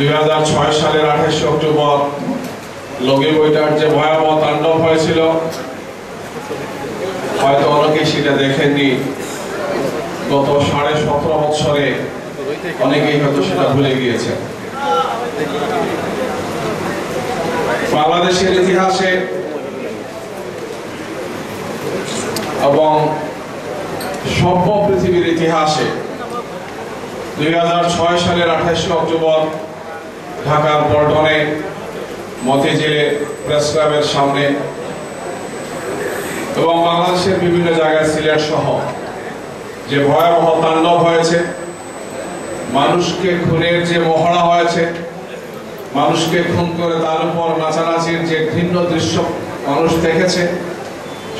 2006 সালের 28 অক্টোবর লগি বইটার যে ভয়াবহ তাণ্ডব হয়েছিল, হয়তো অনেকেই সেটা দেখেননি। গত 17.5 বছরে অনেকেই হয়তো সেটা ভুলে গিয়েছে। বাংলাদেশের ইতিহাসে এবং সভ্য পৃথিবীর ইতিহাসে 2006 সালের 28 অক্টোবর ঢাকার পল্টনে মতিঝিলে প্রেস ক্লাবের সামনে এবং বাংলাদেশের বিভিন্ন জায়গায় সিলেট সহ যে ভয়াবহ তাণ্ডব হয়েছে, মানুষকে খুনের যে মহড়া হয়েছে, মানুষকে খুন করে তার উপর নাচানাচির যে ঘৃণ্য দৃশ্য মানুষ দেখেছে,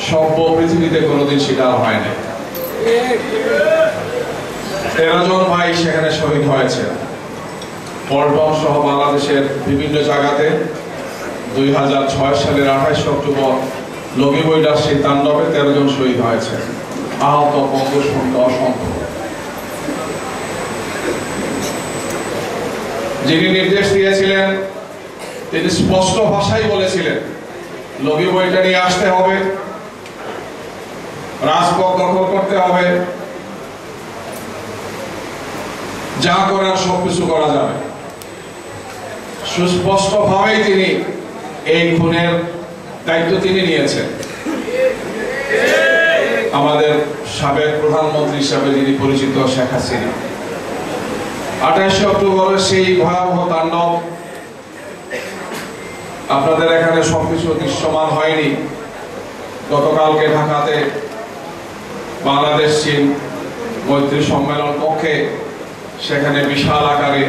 সভ্য পৃথিবীতে কোনোদিন সেটা হয় না। 13 জন ভাই সেখানে শহীদ হয়েছে পল্টন সহ বাংলাদেশের বিভিন্ন জায়গাতে। 2006 সালের 28 অক্টোবর লগি বইটার সেই তাণ্ডবে 13 জন শহীদ হয়েছে, আহত পঙ্গুর সংখ্যা অসংখ্য। যিনি নির্দেশ দিয়েছিলেন তিনি স্পষ্ট ভাষায় বলেছিলেন লগি বইটা নিয়ে আসতে হবে, রাজপথ দখল করতে হবে, যা করার সবকিছু করা যাবে। সুস্পষ্ট ভাবেই তিনি এই খুনের দায়িত্ব তিনি নিয়েছেন। আমাদের সাবেক প্রধানমন্ত্রী হিসাবে যিনি পরিচিত শেখ হাসিনা 28 অক্টোবরের সেই ভয়াবহ তাণ্ডব, আপনাদের এখানে সবকিছু দৃশ্যমান হয়নি। গতকালকে ঢাকাতে বাংলাদেশ চীন মৈত্রী সম্মেলন কক্ষে সেখানে বিশাল আকারে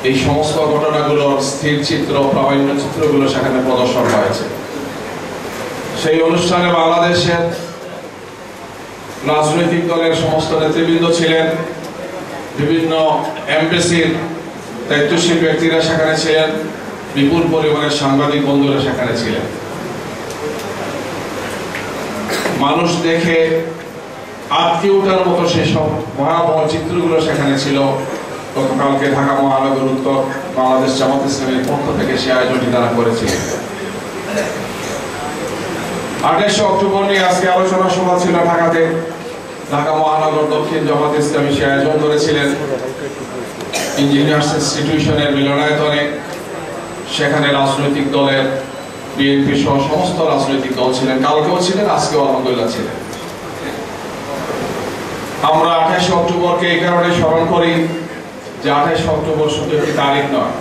এই সমস্ত ঘটনাগুলোর স্থির চিত্র, প্রামাণ্য চিত্রগুলো সেখানে প্রদর্শন হয়েছে। সেই অনুষ্ঠানে বাংলাদেশের রাজনৈতিক দলের সমস্ত নেতৃবৃন্দ ছিলেন, বিভিন্ন এমবেসির দায়িত্বশীল ব্যক্তিরা সেখানে ছিলেন, বিপুল পরিমাণের সাংবাদিক বন্ধুরা সেখানে ছিলেন। মানুষ দেখে আটকে ওঠার মতো সেসব ভয়াবহ চিত্রগুলো সেখানে ছিল। গতকালকে ঢাকা মহানগর উত্তর বাংলাদেশ জামাত ইসলামীর পক্ষ থেকে সে আয়োজনটি তারা করেছিলেন। 28 অক্টোবর নিয়ে আজকে আলোচনা সভা ছিল ঢাকাতে। ঢাকা মহানগর দক্ষিণ জামাত ইসলামী সে আয়োজন করেছিলেন ইঞ্জিনিয়ার্স ইনস্টিটিউশনের মিলনায়তনে। সেখানে রাজনৈতিক দলের বিএনপি সহ সমস্ত রাজনৈতিক দল ছিলেন, কালকেও ছিলেন, আজকেও আলহামদুলিল্লাহ ছিলেন। আমরা 28 অক্টোবরকে এই কারণে স্মরণ করি যে 28 অক্টোবর শুধু একটি তারিখ নয়,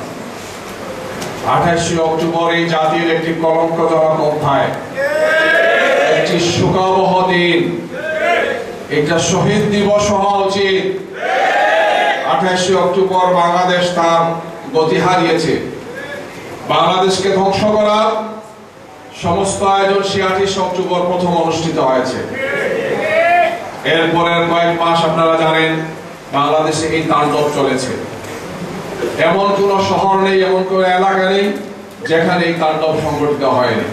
28 অক্টোবর এই জাতির একটি কলঙ্কজনক অধ্যায়, একটি শোকাবহ দিন, একটা শহীদ দিবস হওয়া উচিত। 28 অক্টোবর বাংলাদেশ তার গতি হারিয়েছে। বাংলাদেশকে ধ্বংস করার সমস্ত আয়োজন 28 অক্টোবর প্রথম অনুষ্ঠিত হয়েছে। এরপরের কয়েক মাস আপনারা জানেন বাংলাদেশে এই তাণ্ডব চলেছে। এমন কোন শহর নেই, এমন কোন এলাকা নেই যেখানে এই তাণ্ডব সংঘটিত হয়নি।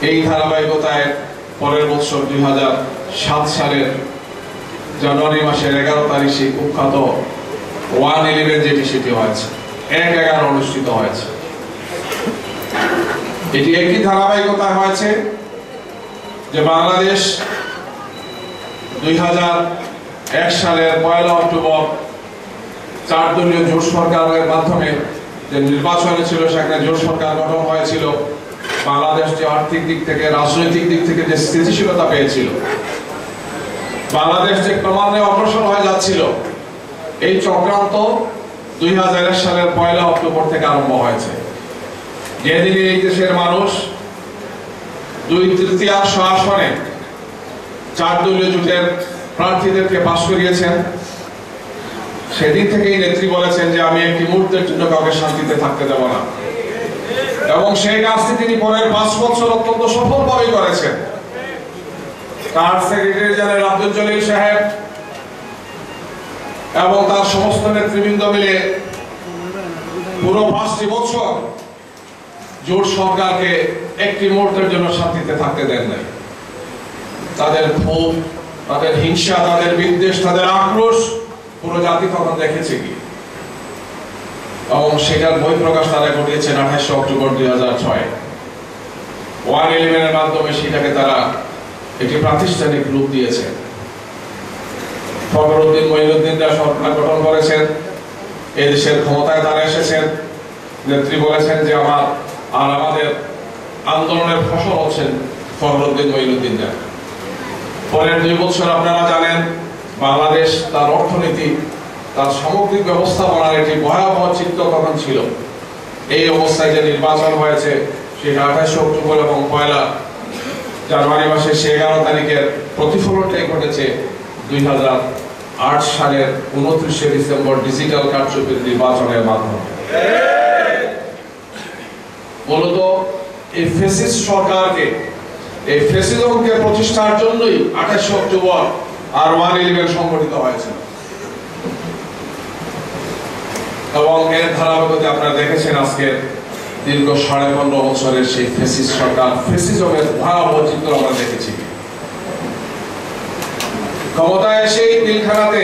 এই ধারাবাহিকতায় পরের বছর 2007 সালের জানুয়ারি মাসের 11 তারিখ সেই কুখ্যাত 111 যেটি সেটি হয়েছে, 1/11 অনুষ্ঠিত হয়েছে। এটি একই ধারাবাহিকতায় হয়েছে যে বাংলাদেশ 2001 সালের 1 অক্টোবর 4 দলীয় জোট সরকারের মাধ্যমে যে নির্বাচন ছিল, সেখানে জোট সরকার গঠন হয়েছিল। বাংলাদেশ যে আর্থিক দিক থেকে, রাজনৈতিক দিক থেকে যে স্থিতিশীলতা পেয়েছিল, বাংলাদেশ যে ক্রমান্বয়ে অগ্রসর হয়ে যাচ্ছিল, এই চক্রান্ত 2001 সালের 1 অক্টোবর থেকে আরম্ভ হয়েছে। যেদিন এই দেশের মানুষ 2/3 আসনে 4 দলীয় জোটের প্রার্থীদেরকে পাশ করিয়েছেন, সেদিন থেকেই নেত্রী বলেছেন যে আমি একটি মুহূর্তের জন্য কাউকে শান্তিতে থাকতে দেব না। এবং সেই কাজটি তিনি পরের 5 বছর অত্যন্ত সফলভাবে করেছেন। তার সেক্রেটারি জেনারেল আব্দুল জলিল সাহেব এবং তার সমস্ত নেতৃবৃন্দ মিলে পুরো 5টি বছর জোট সরকারকে একটি মুহূর্তের জন্য শান্তিতে থাকতে দেন নাই। তাদের ক্ষোভ, তাদের হিংসা, তাদের বিদ্বেষ, তাদের আক্রোশ পুরো জাতি তখন দেখেছে কি। এবং সেটার বই প্রকাশ তারা ঘটিয়েছেন 28 অক্টোবর 2006। 111 এর মাধ্যমে সেটাকে তারা একটি প্রাতিষ্ঠানিক রূপ দিয়েছে। ফখরুদ্দিন মঈনুদ্দিনরা সরকার গঠন করেছেন, এদেশের ক্ষমতায় তারা এসেছেন। নেত্রী বলেছেন যে আমাদের আন্দোলনের ফসল হচ্ছেন ফখরুদ্দিন মঈনুদ্দিনরা। পরের 2 বছর আপনারা জানেন বাংলাদেশ তার অর্থনীতি, তার সামগ্রিক ব্যবস্থাপনার একটি ভয়াবহ চিত্র তখন ছিল। এই অবস্থায় যে নির্বাচন হয়েছে সেটা 28 অক্টোবর এবং 1 জানুয়ারি মাসের 11 তারিখের প্রতিফলনটাই ঘটেছে 2008 সালের 29শে ডিসেম্বর ডিজিটাল কারচুপির নির্বাচনের মাধ্যমে। মূলত এই ফ্যাসিস্ট সরকারকে, এই ফ্যাসিজমকে প্রতিষ্ঠার জন্যই 28 অক্টোবর আর 111 সংগঠিত হয়েছে। এবং এর ধারাবাহিকতা আপনারা দেখেছেন আজকে দীর্ঘ 15.5 বছরের সেই ফ্যাসিস্ট সরকার, ফ্যাসিজমের ভয়াবহ চিত্র আমরা দেখেছি। ক্ষমতায় এসেই পিলখানাতে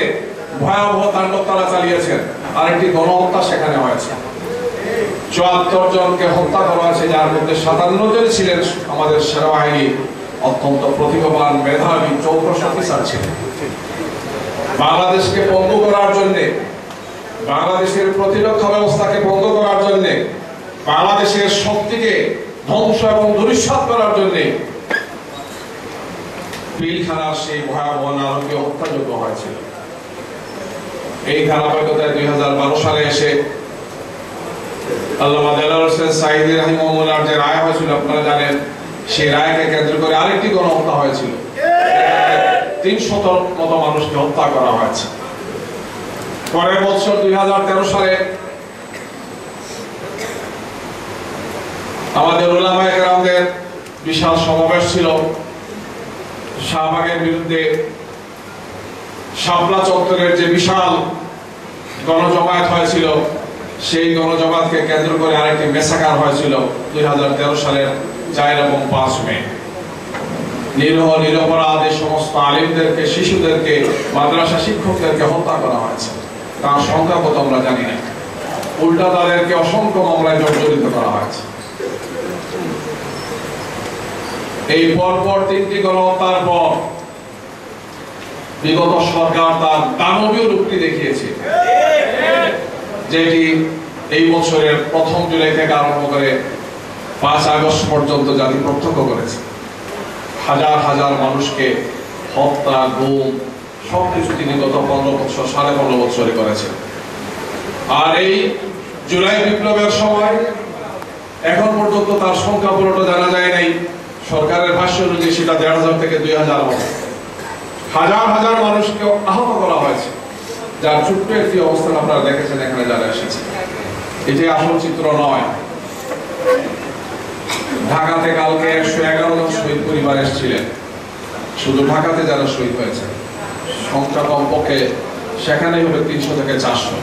ভয়াবহ তাণ্ডব তারা চালিয়েছেন। আরেকটি গণহত্যা সেখানে হয়েছে, 74 জনকে হত্যা করা হয়েছে, যার মধ্যে 57 জন ছিলেন আমাদের সেনাবাহিনীর অত্যন্ত প্রতিভাবান মেধাবী চৌকস অফিসার ছিলেন। বাংলাদেশকে পঙ্গু করার জন্য, বাংলাদেশের প্রতিরক্ষা ব্যবস্থাকে বন্ধ করার জন্য, বাংলাদেশের শক্তিকে ধ্বংস এবং ধূলিসাৎ করার জন্য পিলখানার সেই ভয়াবহ নারকীয় হত্যাযজ্ঞ হয়েছিল। এই ধারাবাহিকতায় 2012 সালে এসে আল্লামা দেলোয়ার হোসেন সাঈদী রাহিমাহুল্লাহর যে রায় হয়েছিল আপনারা জানেন, সেই রায়কে কেন্দ্র করে আরেকটি গণহত্যা হয়েছিল। 300 মতো মানুষকে হত্যা করা হয়েছে। পরের বছর 2013 সালে আমাদের উলামায়ে কেরামদের বিশাল সমাবেশ ছিল শাহবাগের বিরুদ্ধে। শাপলা চত্বরের যে বিশাল গণজমায়েত হয়েছিল, সেই গণজমায়েতকে কেন্দ্র করে আরেকটি মেসাকার হয়েছিল 2013 সালের 4 এবং 5 মে। নিরীহ নিরপরাধ সমস্ত আলিমদেরকে, শিশুদেরকে, মাদ্রাসা শিক্ষকদেরকে হত্যা করা হয়েছে। তার সংখ্যা কত আমরা জানি না, উল্টা তাদেরকে অসংখ্য মামলায় জর্জরিত করা হয়েছে। এই পরপর 3টি গণহত্যার পর বিগত সরকার তার দানবীয় রূপটি দেখিয়েছে, যেটি এই বছরের 1 জুলাই থেকে আরম্ভ করে 5 আগস্ট পর্যন্ত জাতি প্রত্যক্ষ করেছে। হাজার হাজার মানুষকে হত্যা, গুম সবকিছু তিনি গত 15 বছর, 15.5 বছরে করেছেন। আর এই জুলাই বিপ্লবের সময় এখন পর্যন্ত তার সংখ্যা পুরোটা জানা যায় নাই। সরকারের ভাষ্য অনুযায়ী সেটা 1,500 থেকে 2,000 হবে। হাজার হাজার মানুষকে আহত করা হয়েছে, যার ছোট্ট একটি অবস্থান আপনারা দেখেছেন এখানে যারা এসেছে। এটি আসল চিত্র নয়। ঢাকাতে কালকে 111 জন শহীদ পরিবার এসেছিলেন। শুধু ঢাকাতে যারা শহীদ হয়েছে সংখ্যা কমপক্ষে সেখানেই হবে 300 থেকে 400।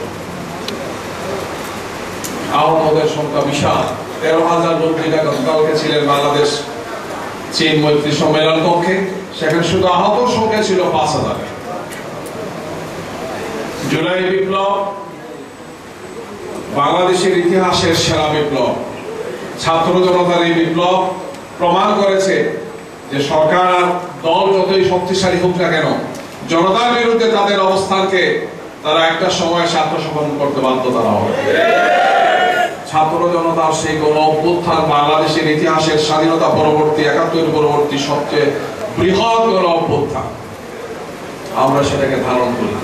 আহতদের সংখ্যা বিশাল, 13,000 লোক যেটা কালকে ছিলেন বাংলাদেশ চীন মৈত্রী সম্মেলন কক্ষে, সেখানে শুধু আহত সংখ্যা ছিল 5,000। জুলাই বিপ্লব বাংলাদেশের ইতিহাসের সেরা বিপ্লব। ছাত্র জনতার এই বিপ্লব প্রমাণ করেছে যে সরকার দল যতই শক্তিশালী হোক না কেন, জনতার বিরুদ্ধে তাদের অবস্থানকে তারা একটা সময় আত্মসমর্পণ করতে বাধ্য তারা হবে। ছাত্র জনতার সেই গণ অভ্যুত্থান বাংলাদেশের ইতিহাসের স্বাধীনতা পরবর্তী 71 পরবর্তী সবচেয়ে বৃহৎ গণ অভ্যুত্থান। আমরা সেটাকে ধারণ করি।